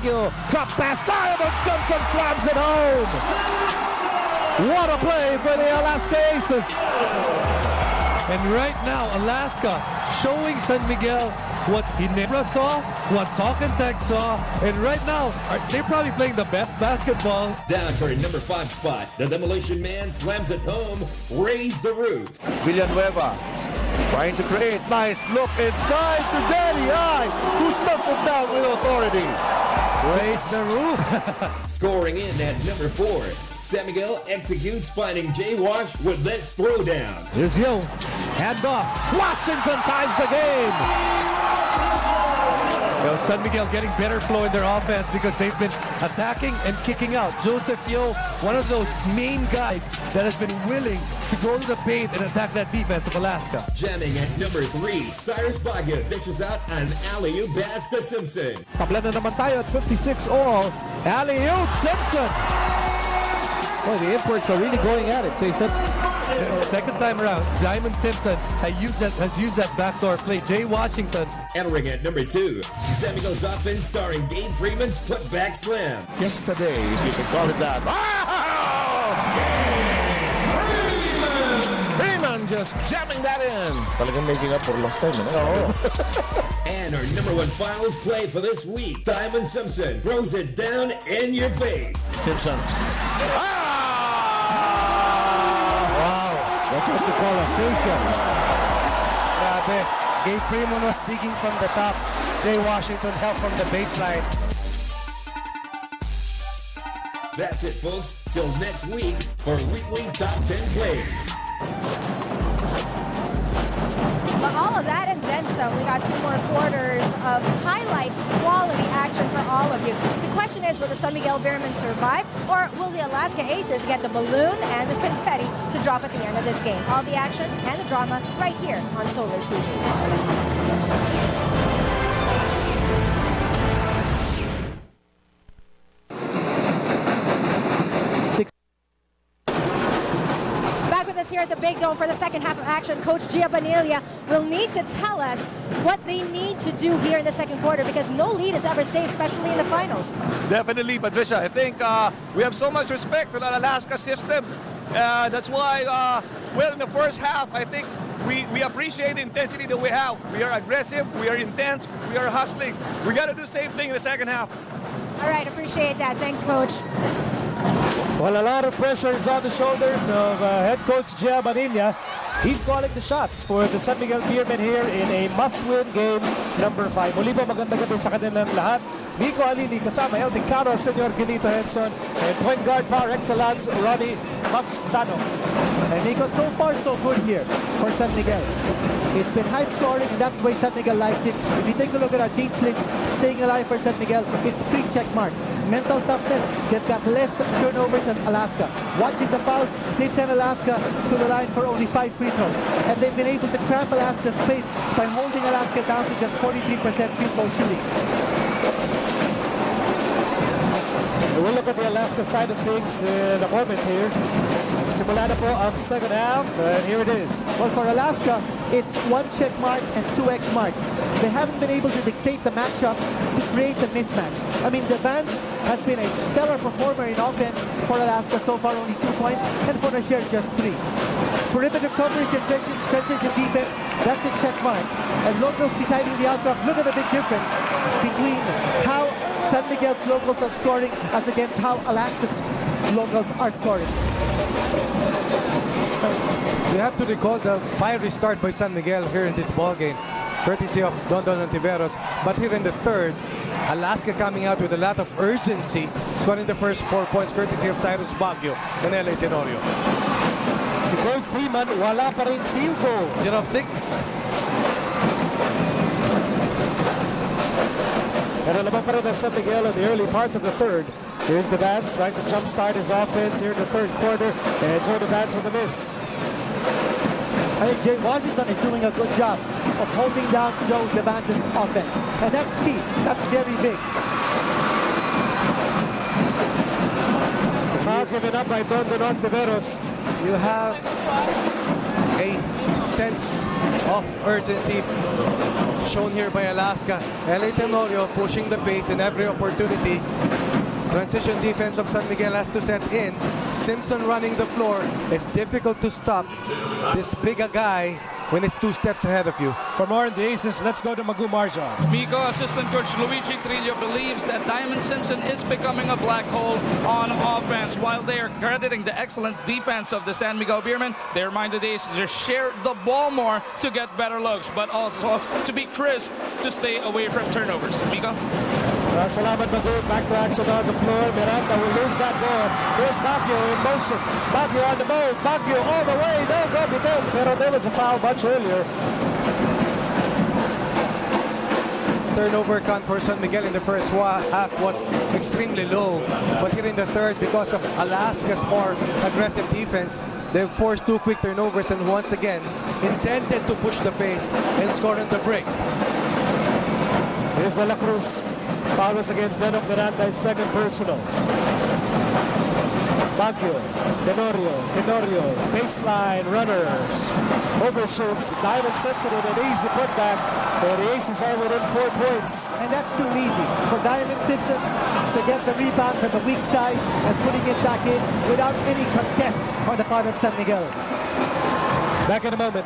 Drop pass, Diamond Simpson slams it home. What a play for the Alaska Aces. And right now, Alaska showing San Miguel what Ginebra saw, what Tanquingcen saw, and right now, they're probably playing the best basketball. Down for a number 5 spot, the Demolition Man slams it home, raise the roof. Villanueva trying to create, nice look inside to Danny I, who stuffed it down with authority. Raise the roof. Scoring in at number 4. San Miguel executes, finding Jay Wash with this throwdown. Here's Yo. Hand off. Washington ties the game. Well, San Miguel getting better flow in their offense because they've been attacking and kicking out. Joseph Yo, one of those main guys that has been willing to go to the paint and attack that defense of Alaska. Jamming at number 3, Cyrus Baguio dishes out an alley-oop pass to Simpson. Tabla na naman tayo at 56 all. Alley-oop Simpson. Boy, the imports are really going at it, Jason. Second time around, Diamond Simpson has used that backdoor play. Jay Washington. Entering at number 2, San Miguel's offense starring Gabe Freeman's putback slam. Yesterday, if you can call it that. Oh! Freeman just jamming that in. Talagang making up for lost time, no? And our number 1 finals play for this week, Diamond Simpson throws it down in your face. Simpson. That's what you call a station. Grabe. Gabe Freeman was digging from the top. Jay Washington helped from the baseline. That's it, folks. Till next week for weekly top 10 plays. But all of that and then some. We got 2 more quarters of highlight quality action for all of you. The question is, will the San Miguel Beermen survive, or will the Alaska Aces get the balloon and the confetti to drop at the end of this game? All the action and the drama right here on Solar TV. Here at the Big Dome for the second half of action. Coach Abanilla will need to tell us what they need to do here in the second quarter, because no lead is ever safe, especially in the finals. Definitely, Patricia. I think we have so much respect to the Alaska system. That's why, well, in the first half, I think we appreciate the intensity that we have. We are aggressive, we are intense, we are hustling. We got to do the same thing in the second half. All right, appreciate that. Thanks, Coach. Well, a lot of pressure is on the shoulders of head coach Abanilla. He's calling the shots for the San Miguel Beermen here in a must-win game number 5. Muli po, magandang gabi sa kanilang lahat. Nico Alili kasama El Ticaro, Senor Genito Henson, and point guard par excellence, Ronnie Maxano. And Nico, so far so good here for San Miguel. It's been high scoring, and that's why San Miguel likes it. If you take a look at our team slate, staying alive for San Miguel, it's 3 check marks. Mental toughness, they've got less turnovers than Alaska. Watching the fouls, they send Alaska to the line for only 5 free throws. And they've been able to cramp Alaska's pace by holding Alaska down to just 43% field goal shooting. We'll look at the Alaska side of things in a moment here. Simula na po ang second half, and here it is. Well, for Alaska, it's 1 check mark and 2 X marks. They haven't been able to dictate the matchups to create a mismatch. I mean, Vance has been a stellar performer in offense for Alaska, so far only 2 points, and for Nasher just 3. Perimeter coverage and transition defense, that's a check mark. And locals deciding the outcome. Look at the big difference between how San Miguel's locals are scoring as against how Alaska's locals are scoring. We have to recall the fiery start by San Miguel here in this ball game, courtesy of Don Antiveros. But here in the third, Alaska coming out with a lot of urgency, scoring the first 4 points, courtesy of Cyrus Baguio and L.A. Tenorio. Si Gabriel Freeman, wala pa rin field goal. 0 of 6. Pero laban pa rin ang San Miguel in the early parts of the third. Here's Vance trying to jumpstart his offense here in the third quarter, and Joe Vance with the miss. I think Jay Washington is doing a good job of holding down Joe Vance's offense. And that's key. That's very big. The foul given up by Don Antiveros. You have a sense of urgency shown here by Alaska. LA Tenorio pushing the pace in every opportunity. Transition defense of San Miguel has to set in. Simpson running the floor. It's difficult to stop this bigger guy when it's 2 steps ahead of you. For more on the Aces, let's go to Magu Marjan. Miko, assistant coach Luigi Trillo believes that Diamond Simpson is becoming a black hole on offense. While they are crediting the excellent defense of the San Miguel Beermen, they reminded the Aces to share the ball more to get better looks, but also to be crisp to stay away from turnovers. Miko? Salamat Magu, back to action on the floor. Miranda will lose that ball. Here's Baguio in motion. Baguio on the move. Baguio all the way. No go bitin. Pero there was a foul much earlier. Turnover count for San Miguel in the first half was extremely low. But here in the third, because of Alaska's more aggressive defense, they've forced 2 quick turnovers and once again intended to push the pace and score on the break. Here's De La Cruz. Foul was against Denok Miranda, his second personal. Baguio, Tenorio, baseline runners, overshoots. Diamond Simpson with an easy putback. The Aces are within 4 points. And that's too easy for Diamond Simpson to get the rebound from the weak side and putting it back in without any contest on the part of San Miguel. Back in a moment.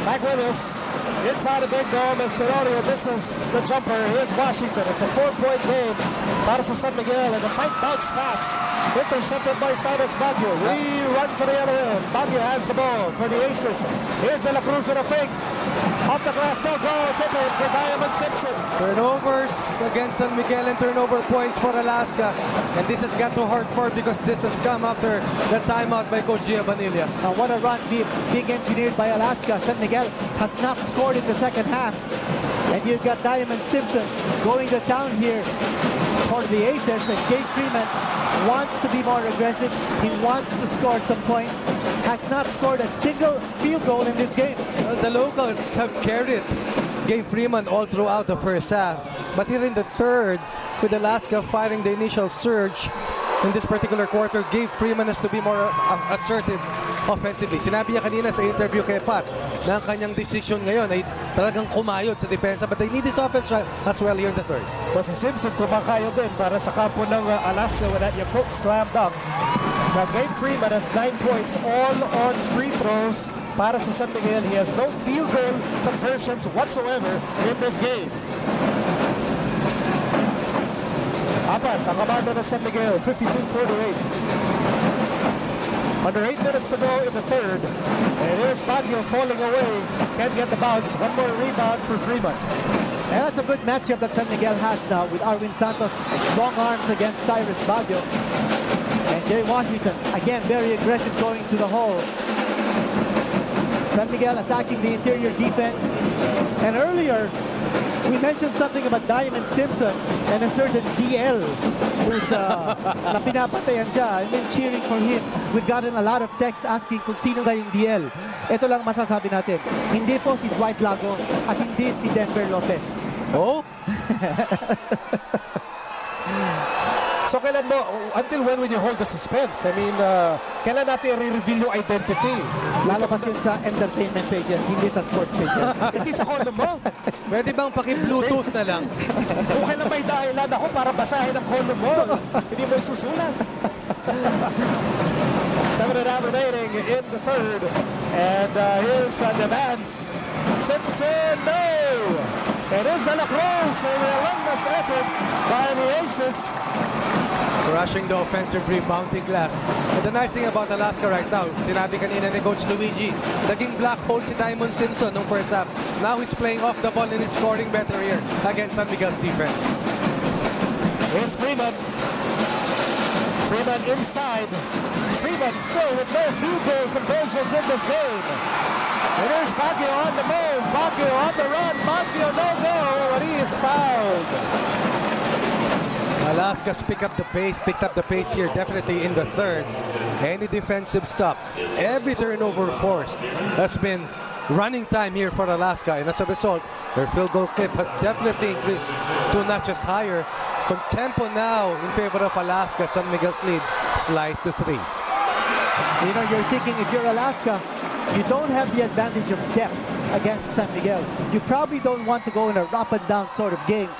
Back with us. Inside the big dome is Tenorio. This is the jumper. Here's Washington. It's a 4-point game. Para sa San Miguel, and a tight bounce pass. Intercepted by Cyrus Baguio. We run to the other end. Baguio has the ball for the Aces. Here's De La Cruz with a fake. Up the glass, no goal. Tip in for Diamond Simpson. Turnovers against San Miguel and turnover points for Alaska. And this has got to hurt more because this has come after the timeout by Coach Abanilla. Now what a run being engineered by Alaska. San Miguel has not scored in the second half. And you've got Diamond Simpson going to town here for the Aces. And Gabe Freeman wants to be more aggressive. He wants to score some points. Has not scored a single field goal in this game. Well, the locals have carried Gabe Freeman all throughout the first half. But here in the third, with Alaska firing the initial surge in this particular quarter, Gabe Freeman has to be more assertive offensively. Sinabi niya kanina sa interview kay Pat na ang kanyang decision ngayon ay talagang kumayod sa depensa, but they need this offense as well here in the third. Well, si Simpson kumakayod din para sa kampo ng Alaska with that Yakult slam dunk. Now, Gabe Freeman has 9 points, all on free throws. Para sa San Miguel, he has no field goal conversions whatsoever in this game. Apat, ang kamado ng San Miguel, 52-48. Under 8 minutes to go in the third. And here's Baguio falling away. Can't get the bounce. One more rebound for Freeman. And that's a good matchup that San Miguel has now with Arwin Santos' long arms against Cyrus Baguio. And Jay Washington, again, very aggressive going to the hole. San Miguel attacking the interior defense. And earlier, we mentioned something about Diamond Simpson and a certain DL who's na pinapatayan siya. I've been cheering for him. We've gotten a lot of texts asking kung sino ba yung DL. Ito lang masasabi natin. Hindi po si Dwight Lago at hindi si Denver Lopez. Oh? So kailan mo, until when will you hold the suspense? I mean, kailan natin i-reveal yung identity? Lalabas yun sa entertainment pages, hindi sa sports pages. Hindi sa column mo. Pwede bang paki-Bluetooth na lang? Kung kailan may dahilan ako para basahin ang column mo, hindi mo isusulat. 7.5 remaining in the third. And here's the advance. Simpson, no! And here's De La Cruz, a relentless effort by the Aces. Crushing the offensive rebounding glass. And the nice thing about Alaska right now, sinabi kanina ni Coach Luigi, naging black hole si Diamond Simpson nung first half. Now he's playing off the ball and he's scoring better here against San Miguel's defense. Here's Freeman. Freeman inside. Freeman still with no field goal conversions in this game. And here's Baguio on the move. Baguio on the run. Baguio no go, and he is fouled. Alaska's picked up the pace here definitely in the third. Any defensive stop, every turnover forced has been running time here for Alaska, and as a result, their field goal clip has definitely increased 2 notches higher. Contempo now in favor of Alaska. San Miguel's lead sliced to 3. You know, you're thinking if you're Alaska, you don't have the advantage of depth against San Miguel. You probably don't want to go in a up and down sort of game.